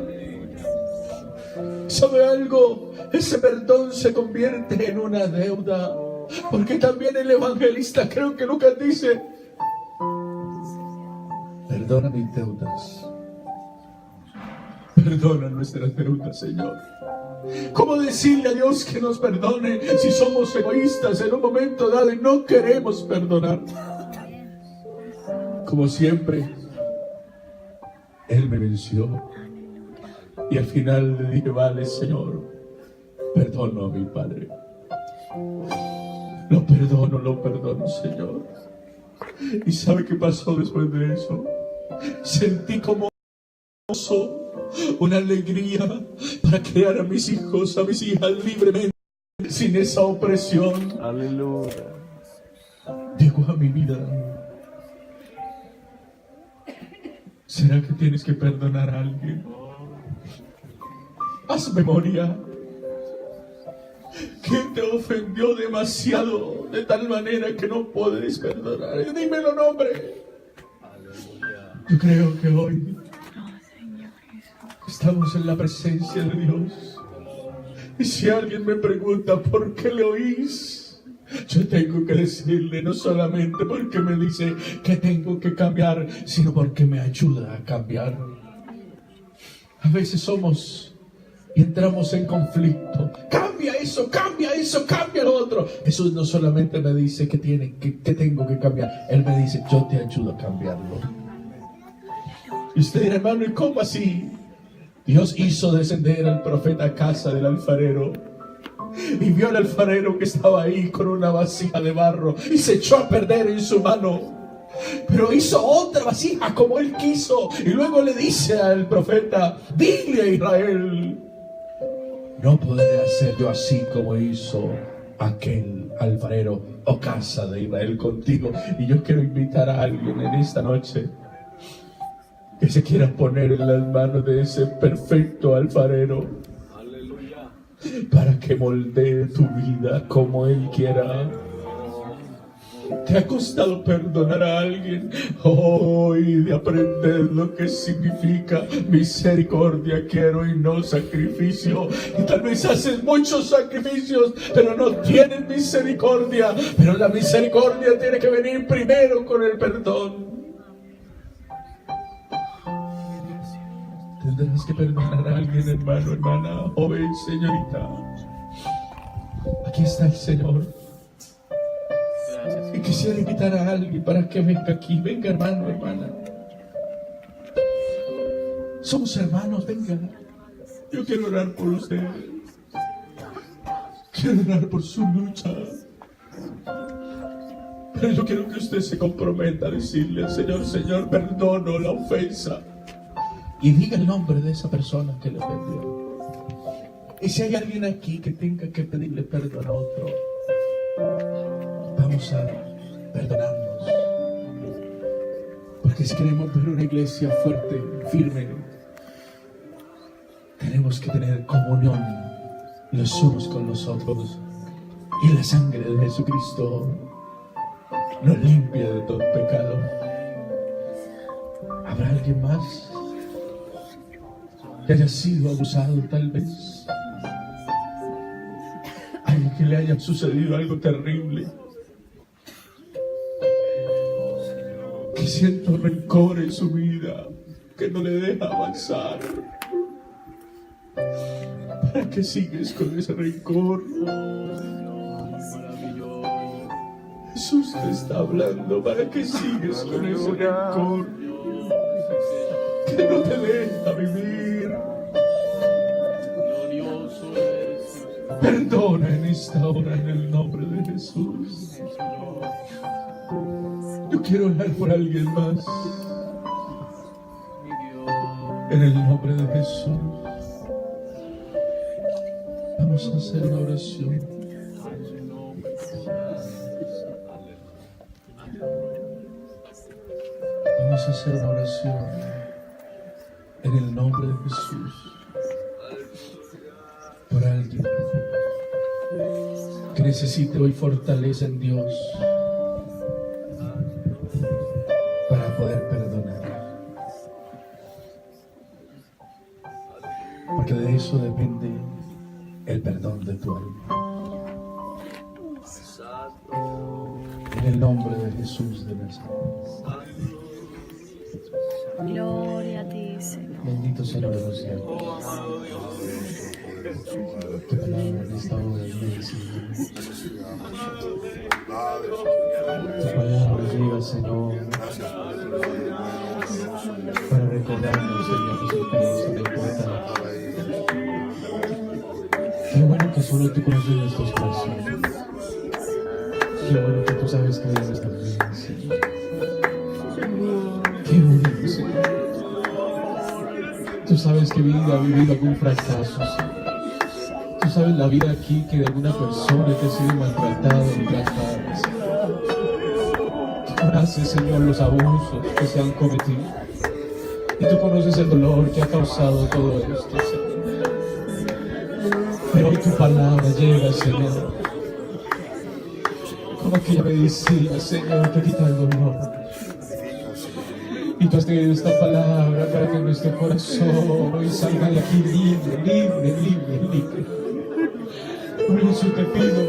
¿Sabe algo? Ese perdón se convierte en una deuda. Porque también el evangelista, creo que Lucas dice, perdona mis deudas. Perdona nuestras deudas, Señor. ¿Cómo decirle a Dios que nos perdone si somos egoístas en un momento dado y no queremos perdonar? Como siempre, Él me venció. Y al final le dije, vale, Señor, perdono a mi padre. Lo perdono, Señor. ¿Y sabe qué pasó después de eso? Sentí como una alegría para criar a mis hijos, a mis hijas libremente, sin esa opresión. Aleluya. Llegó a mi vida. ¿Será que tienes que perdonar a alguien? Haz memoria. ¿Quién te ofendió demasiado de tal manera que no puedes perdonar? Dímelo, nombre. Yo creo que hoy estamos en la presencia de Dios. Y si alguien me pregunta por qué le oís, yo tengo que decirle no solamente porque me dice que tengo que cambiar, sino porque me ayuda a cambiar. A veces somos y entramos en conflicto. Cambia eso, cambia lo otro. Jesús no solamente me dice que tengo que cambiar, Él me dice, yo te ayudo a cambiarlo. Y usted dirá, hermano, ¿y cómo así? Dios hizo descender al profeta a casa del alfarero y vio al alfarero que estaba ahí con una vasija de barro y se echó a perder en su mano. Pero hizo otra vasija como él quiso y luego le dice al profeta, dile a Israel, no podré hacer yo así como hizo aquel alfarero o casa de Israel contigo. Y yo quiero invitar a alguien en esta noche que se quiera poner en las manos de ese perfecto alfarero. Aleluya. Para que moldee tu vida como Él quiera. ¿Te ha costado perdonar a alguien? Hoy de aprender lo que significa misericordia quiero y no sacrificio. Y tal vez haces muchos sacrificios, pero no tienes misericordia. Pero la misericordia tiene que venir primero con el perdón. Tendrás que perdonar a alguien, hermano, hermana, joven, señorita. Aquí está el Señor. Y quisiera invitar a alguien para que venga aquí. Venga, hermano, hermana. Somos hermanos, venga. Yo quiero orar por usted. Quiero orar por su lucha. Pero yo quiero que usted se comprometa a decirle al Señor: Señor, perdono la ofensa. Y diga el nombre de esa persona que le ofendió. Y si hay alguien aquí que tenga que pedirle perdón a otro, vamos a perdonarnos. Porque si queremos ver una iglesia fuerte, firme, tenemos que tener comunión los unos con los otros. Y la sangre de Jesucristo nos limpia de todo pecado. ¿Habrá alguien más que haya sido abusado tal vez? Alguien que le haya sucedido algo terrible, que sienta rencor en su vida, que no le deja avanzar. ¿Para qué sigues con ese rencor? Jesús te está hablando. ¿Para qué sigues con ese rencor que no te deja vivir? Perdona en esta hora en el nombre de Jesús. Yo quiero orar por alguien más en el nombre de Jesús. Vamos a hacer una oración. Vamos a hacer una oración en el nombre de Jesús por alguien que necesite hoy fortaleza en Dios para poder perdonar, porque de eso depende el perdón de tu alma. En el nombre de Jesús de Nazaret. Gloria a ti, Señor. Bendito sea el de los cielos. Tu palabra en esta hora es medicina. Tu palabra llega, Señor, para recordarnos, Señor, Jesucristo, que importa. Qué bueno que solo tú conoces nuestros corazones. Qué bueno que tú sabes que hay nuestra vida, Señor. Qué bonito, Señor. Tú sabes que vida ha vivido algún fracaso, Señor. Tú sabes la vida aquí que de alguna persona que ha sido maltratada o maltratada, Señor. Tú conoces, Señor, los abusos que se han cometido. Y tú conoces el dolor que ha causado todo esto, Señor. Pero hoy tu palabra llega, Señor, como aquella medicina, Señor, que quita el dolor. Y tú has traído esta palabra para que nuestro corazón hoy salga de aquí libre, libre, libre, libre. Por eso te pido,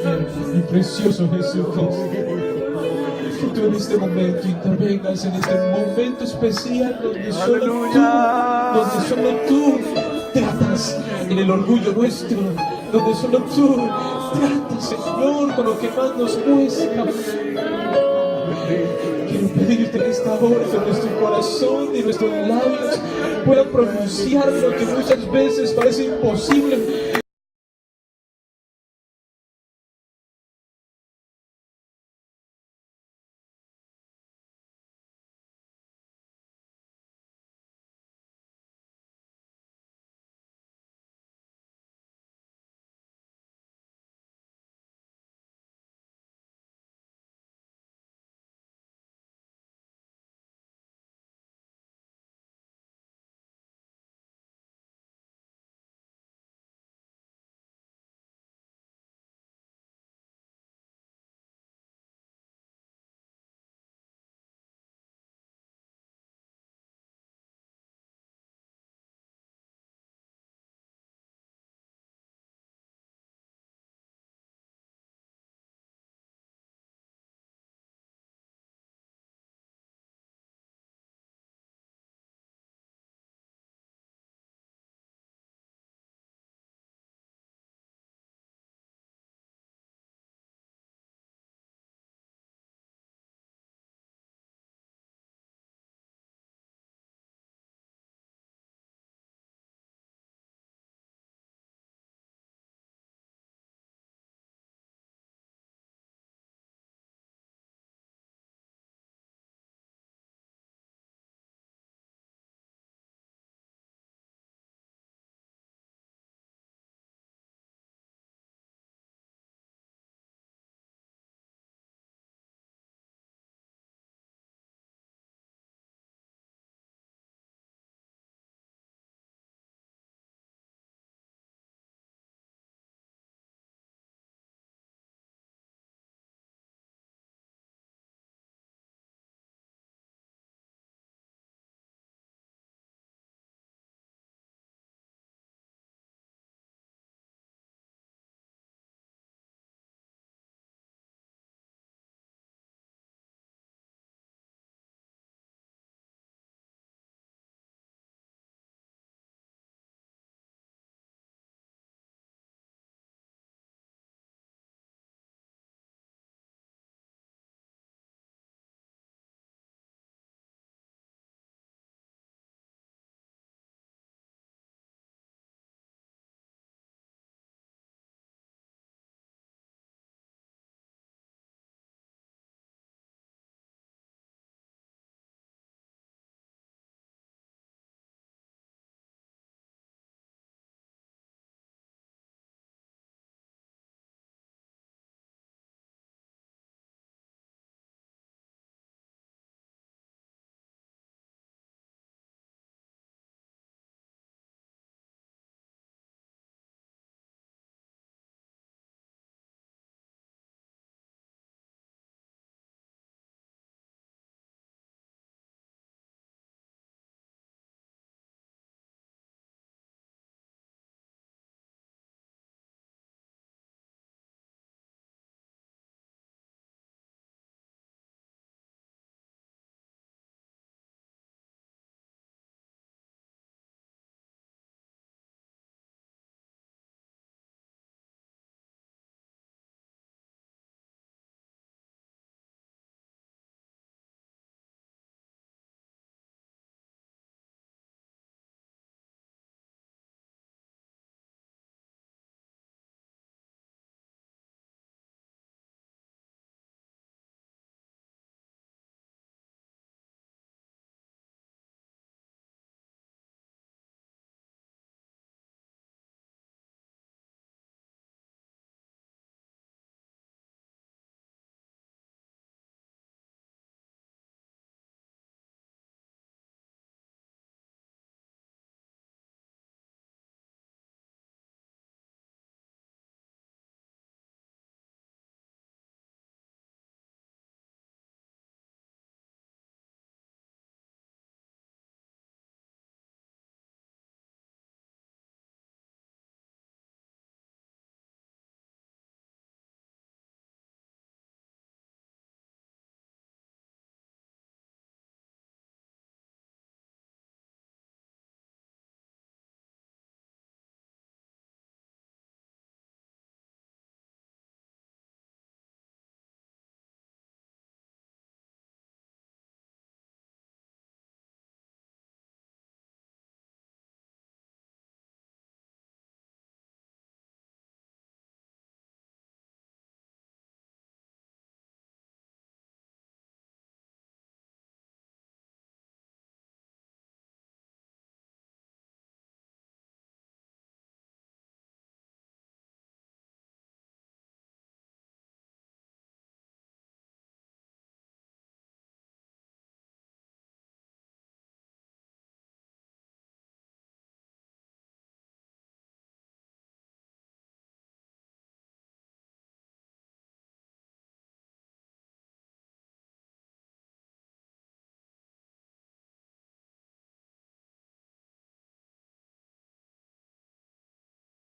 mi precioso Jesucristo, que tú en este momento intervengas en este momento especial donde solo tú tratas en el orgullo nuestro, donde solo tú tratas, Señor, con lo que más nos cuesta. Quiero pedirte en esta hora que nuestro corazón y nuestros labios puedan pronunciar lo que muchas veces parece imposible,